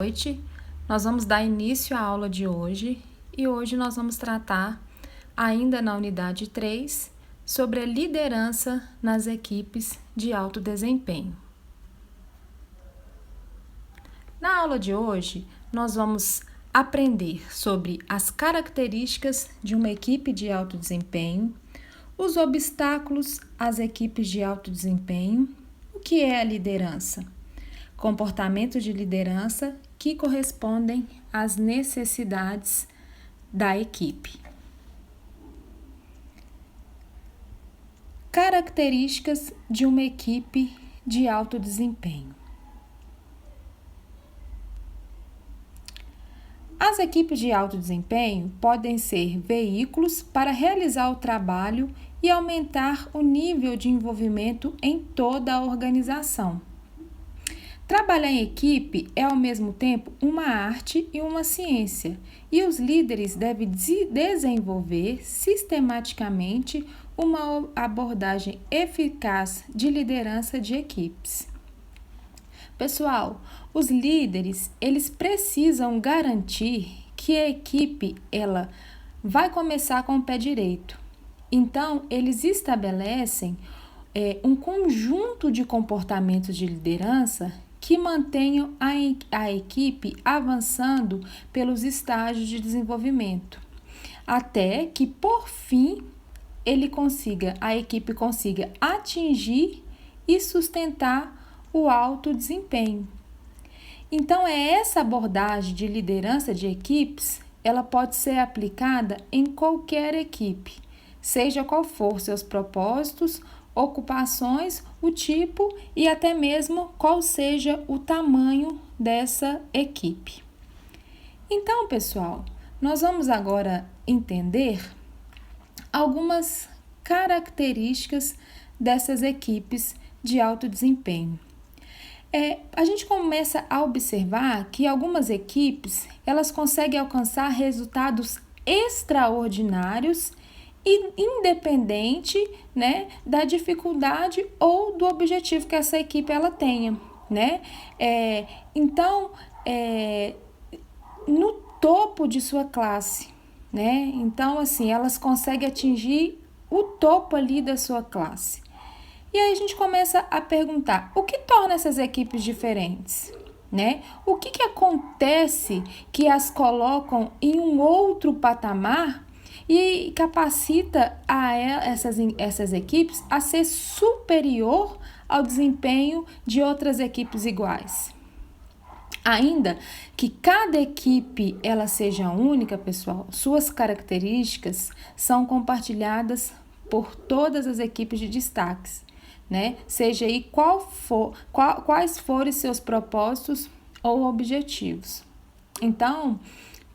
Noite, nós vamos dar início à aula de hoje e hoje nós vamos tratar, ainda na unidade 3, sobre a liderança nas equipes de alto desempenho. Na aula de hoje, nós vamos aprender sobre as características de uma equipe de alto desempenho, os obstáculos às equipes de alto desempenho, o que é a liderança, comportamentos de liderança que correspondem às necessidades da equipe. Características de uma equipe de alto desempenho. As equipes de alto desempenho podem ser veículos para realizar o trabalho e aumentar o nível de envolvimento em toda a organização. Trabalhar em equipe é, ao mesmo tempo, uma arte e uma ciência, e os líderes devem desenvolver sistematicamente uma abordagem eficaz de liderança de equipes. Pessoal, os líderes, eles precisam garantir que a equipe, ela vai começar com o pé direito. Então, eles estabelecem um conjunto de comportamentos de liderança que mantenham a equipe avançando pelos estágios de desenvolvimento, até que, por fim, a equipe consiga atingir e sustentar o alto desempenho. Então, essa abordagem de liderança de equipes, ela pode ser aplicada em qualquer equipe, seja qual for seus propósitos, ocupações, o tipo e até mesmo qual seja o tamanho dessa equipe. Então, pessoal, nós vamos agora entender algumas características dessas equipes de alto desempenho. A gente começa a observar que algumas equipes, elas conseguem alcançar resultados extraordinários e independente, da dificuldade ou do objetivo que essa equipe ela tenha, Então, no topo de sua classe, Então, assim, elas conseguem atingir o topo ali da sua classe. E aí a gente começa a perguntar, o que torna essas equipes diferentes? O que acontece que as colocam em um outro patamar e capacita essas equipes a ser superior ao desempenho de outras equipes iguais? Ainda que cada equipe ela seja única, pessoal, suas características são compartilhadas por todas as equipes de destaques, Seja aí quais forem seus propósitos ou objetivos. Então,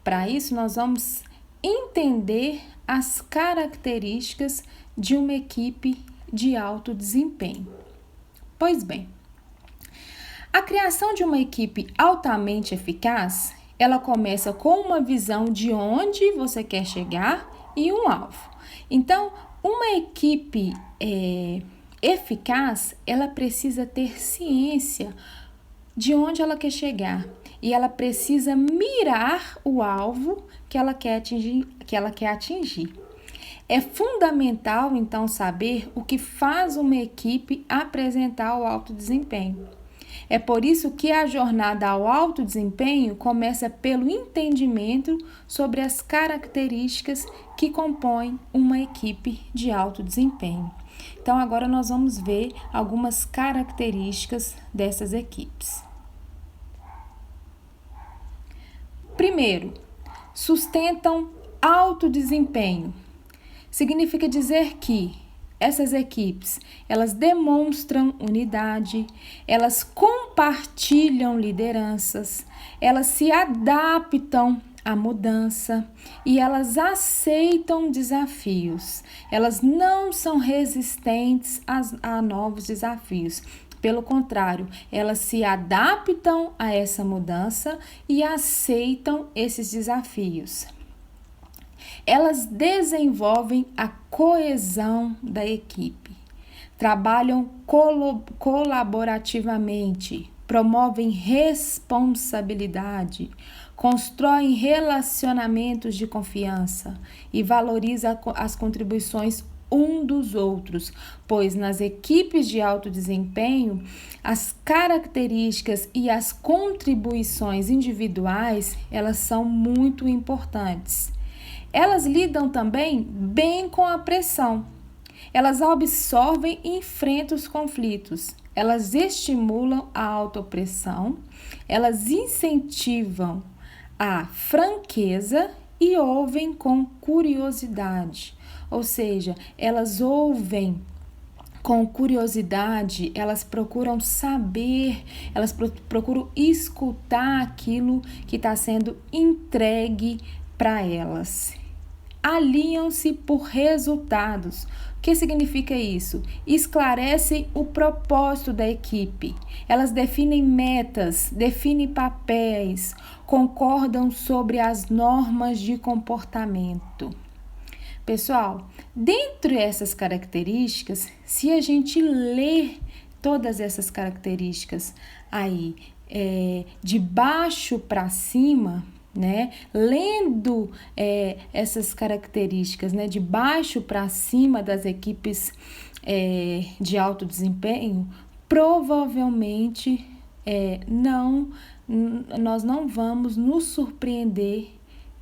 para isso, nós vamos entender as características de uma equipe de alto desempenho. Pois bem, a criação de uma equipe altamente eficaz, ela começa com uma visão de onde você quer chegar e um alvo. Então, uma equipe eficaz, ela precisa ter ciência de onde ela quer chegar e ela precisa mirar o alvo que ela quer atingir. É fundamental, então, saber o que faz uma equipe apresentar o alto desempenho. É por isso que a jornada ao alto desempenho começa pelo entendimento sobre as características que compõem uma equipe de alto desempenho. Então, agora nós vamos ver algumas características dessas equipes. Primeiro, sustentam alto desempenho. Significa dizer que essas equipes, elas demonstram unidade, elas compartilham lideranças, elas se adaptam à mudança e elas aceitam desafios. Elas não são resistentes a novos desafios. Pelo contrário, elas se adaptam a essa mudança e aceitam esses desafios. Elas desenvolvem a coesão da equipe, trabalham colaborativamente, promovem responsabilidade, constroem relacionamentos de confiança e valorizam as contribuições um dos outros, pois nas equipes de alto desempenho, as características e as contribuições individuais, elas são muito importantes. Elas lidam também bem com a pressão. Elas absorvem e enfrentam os conflitos. Elas estimulam a autopressão, elas incentivam a franqueza e ouvem com curiosidade. Ou seja, elas ouvem com curiosidade, elas procuram saber, elas procuram escutar aquilo que está sendo entregue para elas. Alinham-se por resultados. O que significa isso? Esclarecem o propósito da equipe. Elas definem metas, definem papéis, concordam sobre as normas de comportamento. Pessoal, dentre essas características, se a gente ler todas essas características aí, de baixo para cima, né? Lendo essas características, né? De baixo para cima das equipes de alto desempenho, provavelmente nós não vamos nos surpreender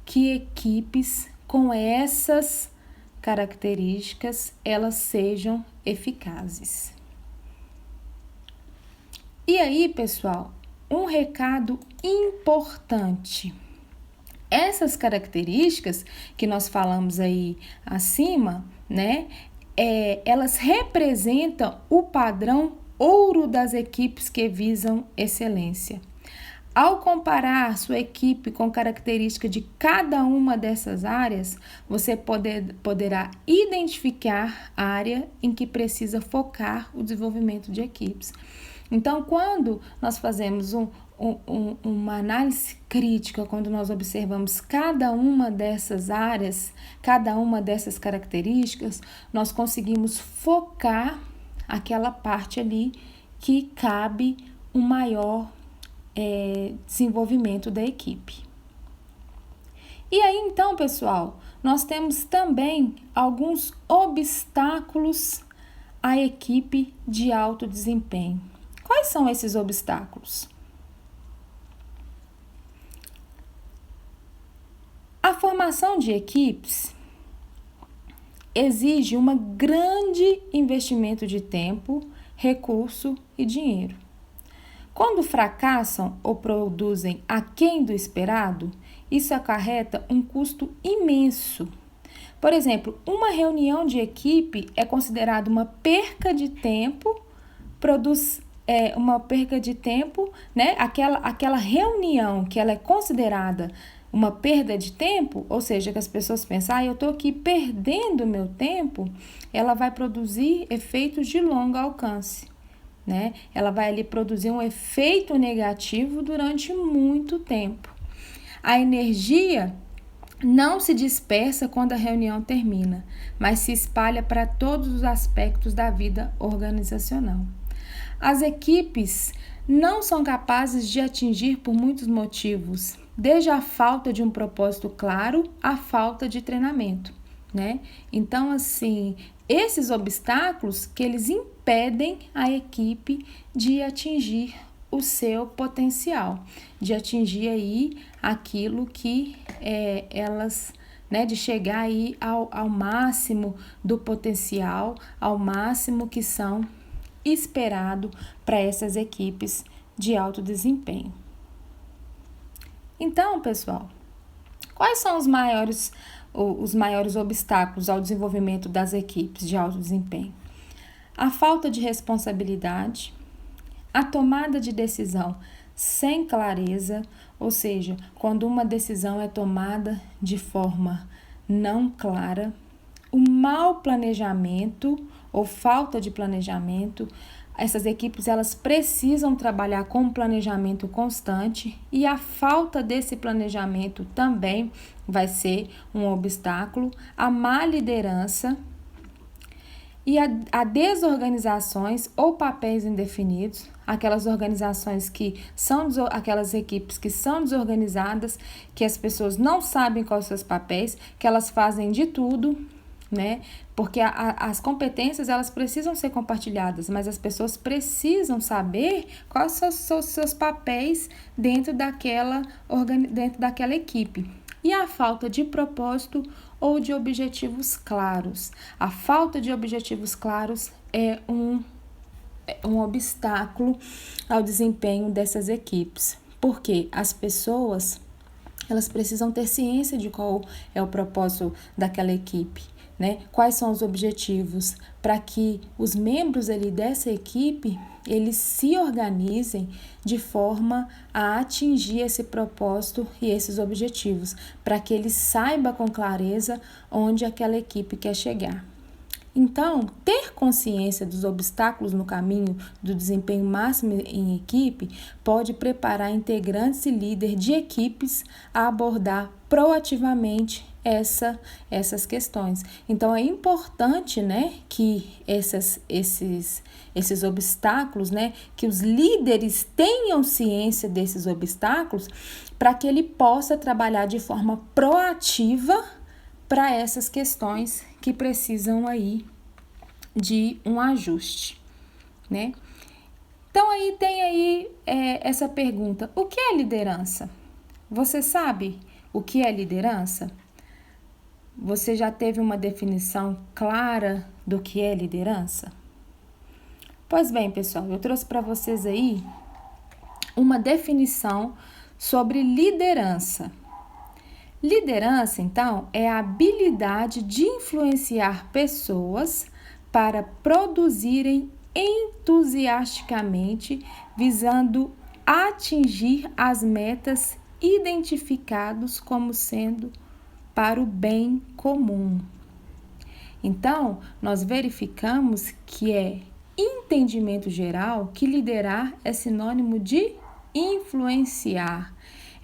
que equipes com essas características elas sejam eficazes. E aí, pessoal, um recado importante. Essas características que nós falamos aí acima, né, elas representam o padrão ouro das equipes que visam excelência. Ao comparar sua equipe com características de cada uma dessas áreas, você poderá identificar a área em que precisa focar o desenvolvimento de equipes. Então, quando nós fazemos uma análise crítica, quando nós observamos cada uma dessas áreas, cada uma dessas características, nós conseguimos focar aquela parte ali que cabe um maior desenvolvimento da equipe. E aí, então, pessoal, nós temos também alguns obstáculos à equipe de alto desempenho. Quais são esses obstáculos? A formação de equipes exige um grande investimento de tempo, recurso e dinheiro. Quando fracassam ou produzem aquém do esperado, isso acarreta um custo imenso. Por exemplo, uma reunião de equipe é considerada uma perca de tempo, uma perca de tempo, né? Aquela reunião que ela é considerada uma perda de tempo, ou seja, que as pessoas pensam, eu estou aqui perdendo meu tempo, ela vai produzir efeitos de longo alcance, né? Ela vai ali produzir um efeito negativo durante muito tempo. A energia não se dispersa quando a reunião termina, mas se espalha para todos os aspectos da vida organizacional. As equipes não são capazes de atingir por muitos motivos, desde a falta de um propósito claro à falta de treinamento, né? Então, assim, esses obstáculos que eles impedem a equipe de atingir o seu potencial, de atingir aí aquilo que elas, né, de chegar aí ao máximo do potencial, ao máximo que são esperado para essas equipes de alto desempenho. Então, pessoal, quais são os maiores obstáculos ao desenvolvimento das equipes de alto desempenho? A falta de responsabilidade, a tomada de decisão sem clareza, ou seja, quando uma decisão é tomada de forma não clara, o mau planejamento ou falta de planejamento. Essas equipes elas precisam trabalhar com um planejamento constante e a falta desse planejamento também vai ser um obstáculo. A má liderança, e a desorganizações ou papéis indefinidos, aquelas organizações que são, aquelas equipes que são desorganizadas, que as pessoas não sabem quais são os seus papéis, que elas fazem de tudo, né? Porque as competências, elas precisam ser compartilhadas, mas as pessoas precisam saber quais são os seus papéis dentro daquela equipe. E a falta de propósito ou de objetivos claros. A falta de objetivos claros é um obstáculo ao desempenho dessas equipes, porque as pessoas, elas precisam ter ciência de qual é o propósito daquela equipe, né? Quais são os objetivos, para que os membros ali dessa equipe, eles se organizem de forma a atingir esse propósito e esses objetivos, para que eles saibam com clareza onde aquela equipe quer chegar. Então, ter consciência dos obstáculos no caminho do desempenho máximo em equipe pode preparar integrantes e líderes de equipes a abordar proativamente essas questões. Então, é importante, né, que esses obstáculos, né, que os líderes tenham ciência desses obstáculos para que ele possa trabalhar de forma proativa para essas questões que precisam aí de um ajuste, né? Então aí tem aí essa pergunta: o que é liderança? Você sabe o que é liderança? Você já teve uma definição clara do que é liderança? Pois bem, pessoal, eu trouxe para vocês aí uma definição sobre liderança. Liderança, então, é a habilidade de influenciar pessoas para produzirem entusiasticamente, visando atingir as metas identificadas como sendo para o bem comum. Então, nós verificamos que é entendimento geral que liderar é sinônimo de influenciar.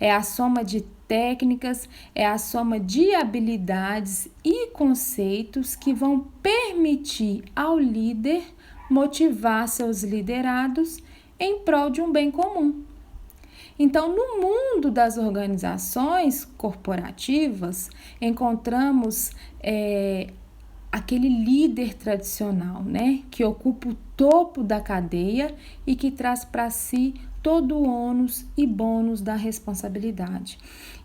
É a soma de técnicas, é a soma de habilidades e conceitos que vão permitir ao líder motivar seus liderados em prol de um bem comum. Então, no mundo das organizações corporativas, encontramos aquele líder tradicional, né, que ocupa o topo da cadeia e que traz para si todo o ônus e bônus da responsabilidade.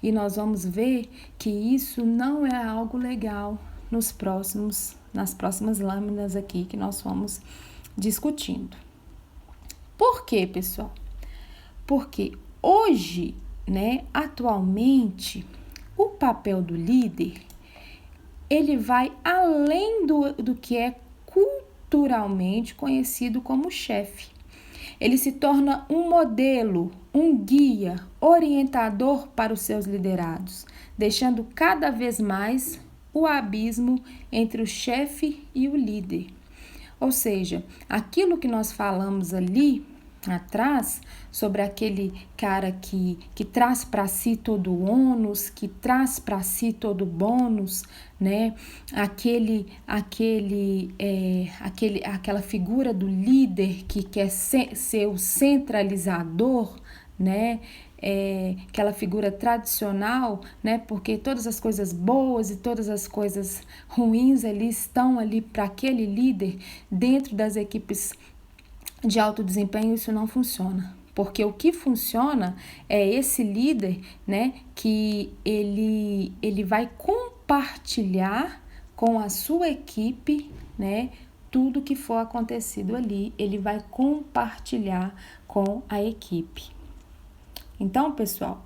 E nós vamos ver que isso não é algo legal nas próximas lâminas aqui que nós vamos discutindo. Por quê, pessoal? Porque hoje, né, atualmente, o papel do líder, ele vai além do que é culturalmente conhecido como chefe. Ele se torna um modelo, um guia, orientador para os seus liderados, deixando cada vez mais o abismo entre o chefe e o líder. Ou seja, aquilo que nós falamos ali atrás, sobre aquele cara que traz para si todo o ônus, que traz para si todo o bônus, né? Aquela figura do líder que quer ser o centralizador, né? Aquela figura tradicional, né? Porque todas as coisas boas e todas as coisas ruins ali estão ali para aquele líder. Dentro das equipes de alto desempenho, isso não funciona, porque o que funciona é esse líder, né, que ele vai compartilhar com a sua equipe, né, tudo que for acontecido ali, ele vai compartilhar com a equipe. Então, pessoal,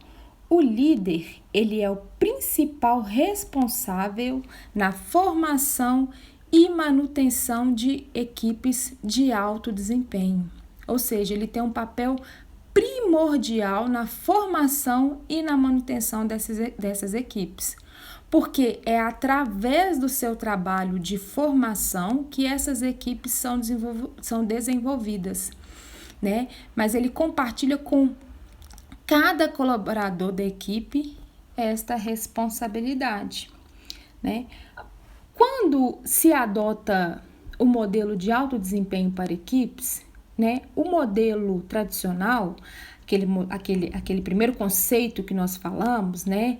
o líder, ele é o principal responsável na formação e manutenção de equipes de alto desempenho. Ou seja, ele tem um papel primordial na formação e na manutenção dessas equipes. Porque é através do seu trabalho de formação que essas equipes são desenvolvidas, né? Mas ele compartilha com cada colaborador da equipe esta responsabilidade, né? Quando se adota o modelo de alto desempenho para equipes, né? O modelo tradicional, aquele primeiro conceito que nós falamos, né?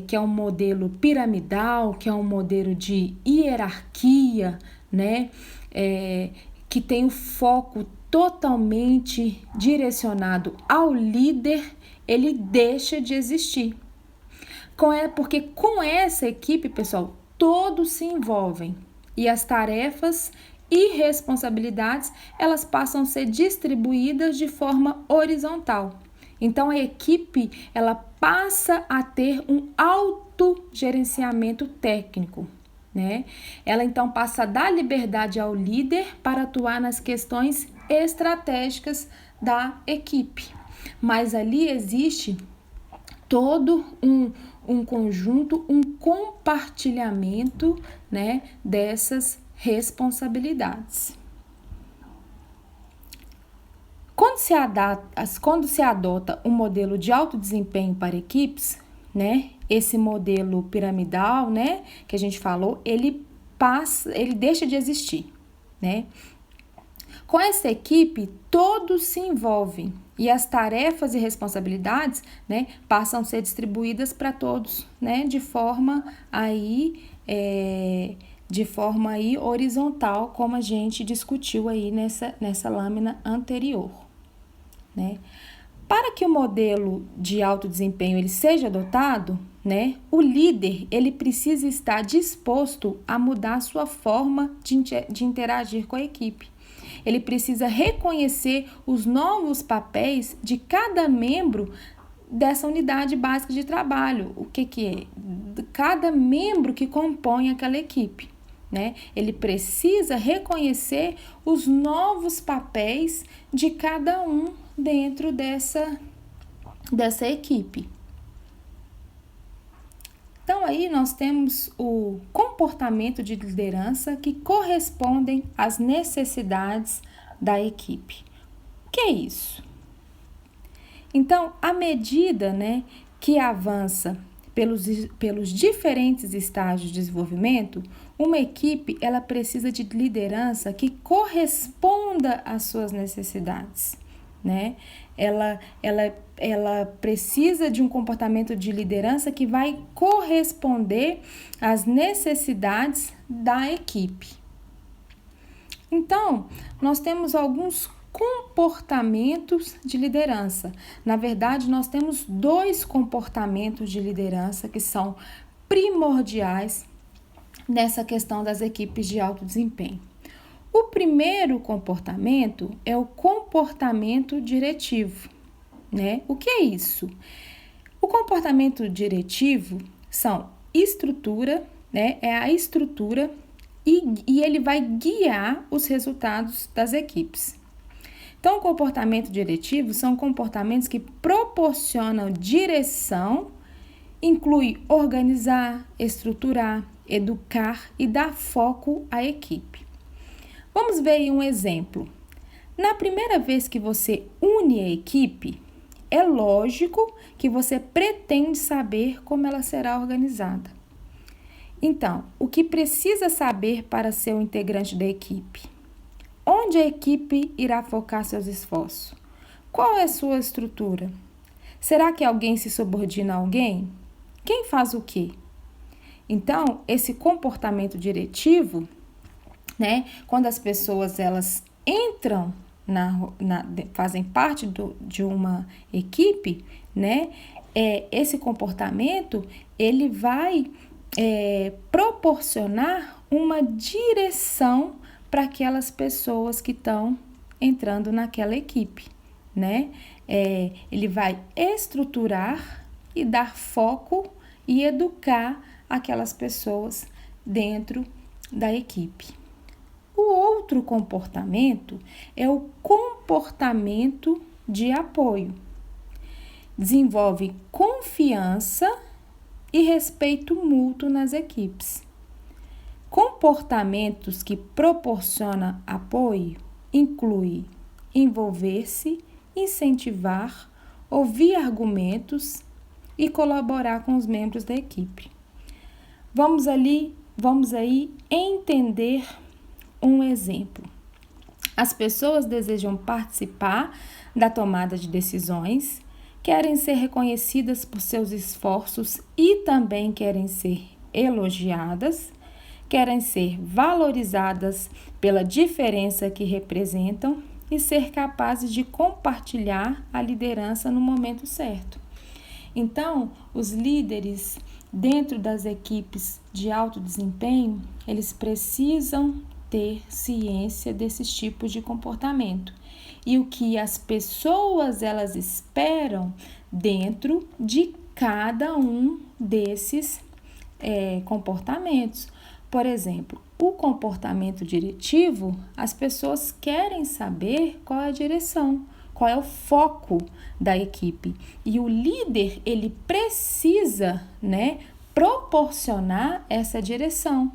Que é um modelo piramidal, que é um modelo de hierarquia, né? Que tem o foco totalmente direcionado ao líder, ele deixa de existir. Porque com essa equipe, pessoal, todos se envolvem e as tarefas e responsabilidades, elas passam a ser distribuídas de forma horizontal. Então, a equipe, ela passa a ter um autogerenciamento técnico, né? Ela, então, passa a dar liberdade ao líder para atuar nas questões estratégicas da equipe. Mas ali existe todo um conjunto, um compartilhamento, né, dessas responsabilidades. Quando se adota um modelo de alto desempenho para equipes, né, esse modelo piramidal, né, que a gente falou, ele deixa de existir, né? Com essa equipe, todos se envolvem e as tarefas e responsabilidades, né, passam a ser distribuídas para todos, né, de forma aí horizontal, como a gente discutiu aí nessa lâmina anterior, né? Para que o modelo de alto desempenho ele seja adotado, né, o líder ele precisa estar disposto a mudar a sua forma de interagir com a equipe. Ele precisa reconhecer os novos papéis de cada membro dessa unidade básica de trabalho. O que é? Cada membro que compõe aquela equipe, né? Ele precisa reconhecer os novos papéis de cada um dentro dessa equipe. Então, aí nós temos o comportamento de liderança que correspondem às necessidades da equipe. O que é isso? Então, à medida, né, que avança pelos diferentes estágios de desenvolvimento, uma equipe ela precisa de liderança que corresponda às suas necessidades, né? Ela precisa de um comportamento de liderança que vai corresponder às necessidades da equipe. Então, nós temos alguns comportamentos de liderança. Na verdade, nós temos 2 comportamentos de liderança que são primordiais nessa questão das equipes de alto desempenho. O primeiro comportamento é o comportamento diretivo, né? O que é isso? O comportamento diretivo são estrutura, né? É a estrutura e ele vai guiar os resultados das equipes. Então, o comportamento diretivo são comportamentos que proporcionam direção, inclui organizar, estruturar, educar e dar foco à equipe. Vamos ver aí um exemplo. Na primeira vez que você une a equipe, é lógico que você pretende saber como ela será organizada. Então, o que precisa saber para ser um integrante da equipe? Onde a equipe irá focar seus esforços? Qual é a sua estrutura? Será que alguém se subordina a alguém? Quem faz o quê? Então, esse comportamento diretivo, né, quando as pessoas elas entram fazem parte de uma equipe, né, esse comportamento ele vai proporcionar uma direção para aquelas pessoas que estão entrando naquela equipe, né? Ele vai estruturar e dar foco e educar aquelas pessoas dentro da equipe. O outro comportamento é o comportamento de apoio. Desenvolve confiança e respeito mútuo nas equipes. Comportamentos que proporcionam apoio incluem envolver-se, incentivar, ouvir argumentos e colaborar com os membros da equipe. Vamos aí entender um exemplo. As pessoas desejam participar da tomada de decisões, querem ser reconhecidas por seus esforços e também querem ser elogiadas, querem ser valorizadas pela diferença que representam e ser capazes de compartilhar a liderança no momento certo. Então, os líderes dentro das equipes de alto desempenho, eles precisam ter ciência desses tipos de comportamento e o que as pessoas elas esperam dentro de cada um desses comportamentos. Por exemplo, o comportamento diretivo, as pessoas querem saber qual é a direção, qual é o foco da equipe. E o líder, ele precisa, proporcionar essa direção.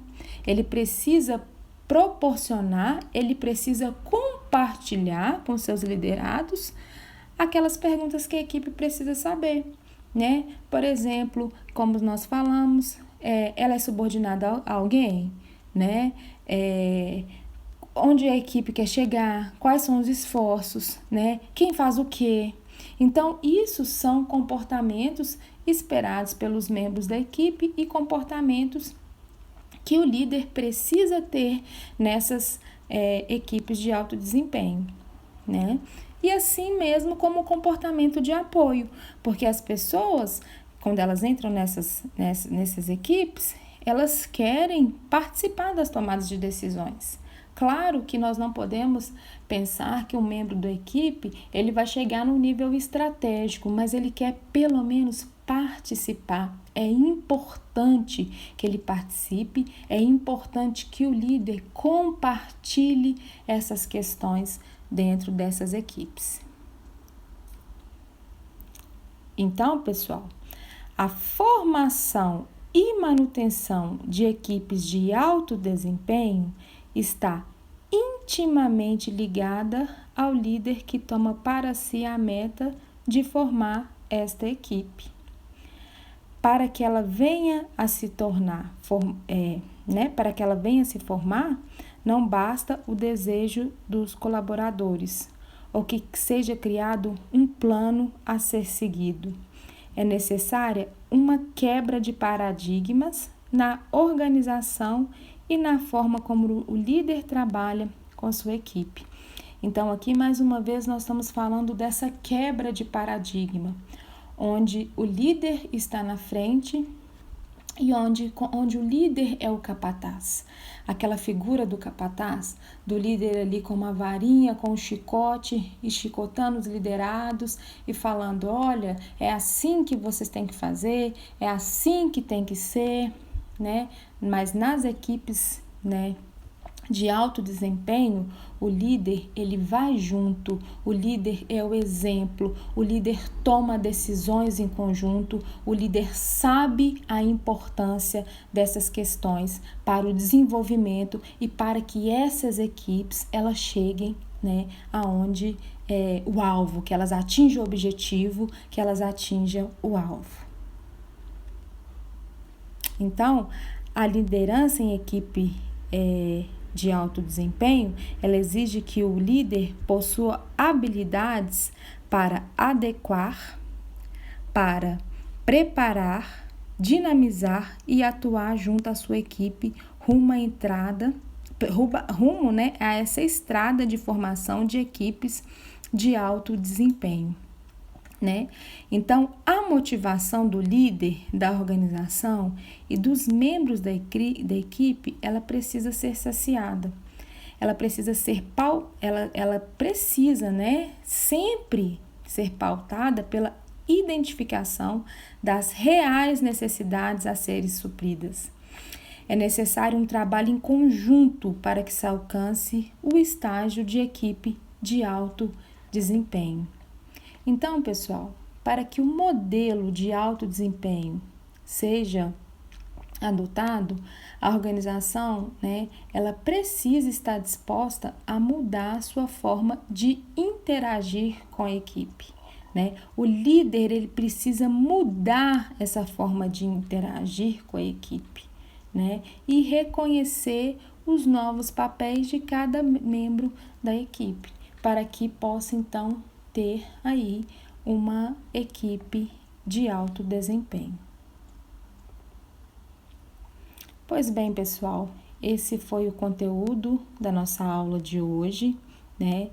Ele precisa proporcionar, ele precisa compartilhar com seus liderados aquelas perguntas que a equipe precisa saber, Por exemplo, como nós falamos, ela é subordinada a alguém, Onde a equipe quer chegar, quais são os esforços, Quem faz o quê? Então, isso são comportamentos esperados pelos membros da equipe e comportamentos que o líder precisa ter nessas equipes de alto desempenho, E assim mesmo como o comportamento de apoio, porque as pessoas, quando elas entram nessas equipes, elas querem participar das tomadas de decisões. Claro que nós não podemos pensar que um membro da equipe ele vai chegar no nível estratégico, mas ele quer pelo menos participar. É importante que ele participe, é importante que o líder compartilhe essas questões dentro dessas equipes. Então, pessoal, a formação e manutenção de equipes de alto desempenho está intimamente ligada ao líder que toma para si a meta de formar esta equipe. Para que ela venha a se para que ela venha a se formar, não basta o desejo dos colaboradores, ou que seja criado um plano a ser seguido. É necessária uma quebra de paradigmas na organização e na forma como o líder trabalha com a sua equipe. Então, aqui mais uma vez nós estamos falando dessa quebra de paradigma, onde o líder está na frente e onde o líder é o capataz. Aquela figura do capataz, do líder ali com uma varinha, com um chicote e chicotando os liderados e falando, olha, é assim que vocês têm que fazer, é assim que tem que ser, Mas nas equipes, de alto desempenho, o líder, ele vai junto, o líder é o exemplo, o líder toma decisões em conjunto, o líder sabe a importância dessas questões para o desenvolvimento e para que essas equipes, elas cheguem, aonde o alvo, que elas atinjam o objetivo, que elas atinjam o alvo. Então, a liderança em equipe de alto desempenho, ela exige que o líder possua habilidades para adequar, para preparar, dinamizar e atuar junto à sua equipe rumo a essa estrada de formação de equipes de alto desempenho. Então, a motivação do líder da organização e dos membros da equipe, ela precisa ser saciada. Ela precisa sempre ser pautada pela identificação das reais necessidades a serem supridas. É necessário um trabalho em conjunto para que se alcance o estágio de equipe de alto desempenho. Então, pessoal, para que o modelo de alto desempenho seja adotado, a organização, ela precisa estar disposta a mudar a sua forma de interagir com a equipe, O líder, ele precisa mudar essa forma de interagir com a equipe, E reconhecer os novos papéis de cada membro da equipe, para que possa então ter aí uma equipe de alto desempenho. Pois bem, pessoal, esse foi o conteúdo da nossa aula de hoje, né?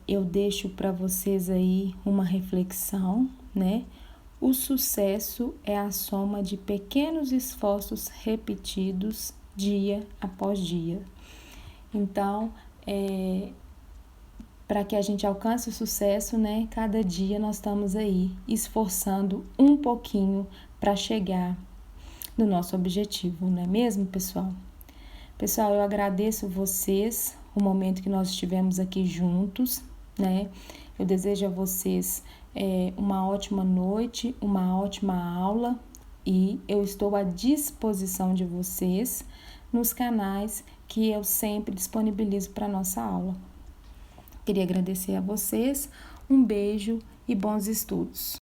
Eu deixo para vocês aí uma reflexão, né? O sucesso é a soma de pequenos esforços repetidos dia após dia. Então, para que a gente alcance o sucesso, né? Cada dia nós estamos aí esforçando um pouquinho para chegar no nosso objetivo, não é mesmo, pessoal? Pessoal, eu agradeço vocês o momento que nós estivemos aqui juntos, né? Eu desejo a vocês uma ótima noite, uma ótima aula e eu estou à disposição de vocês nos canais que eu sempre disponibilizo para a nossa aula. Queria agradecer a vocês, um beijo e bons estudos.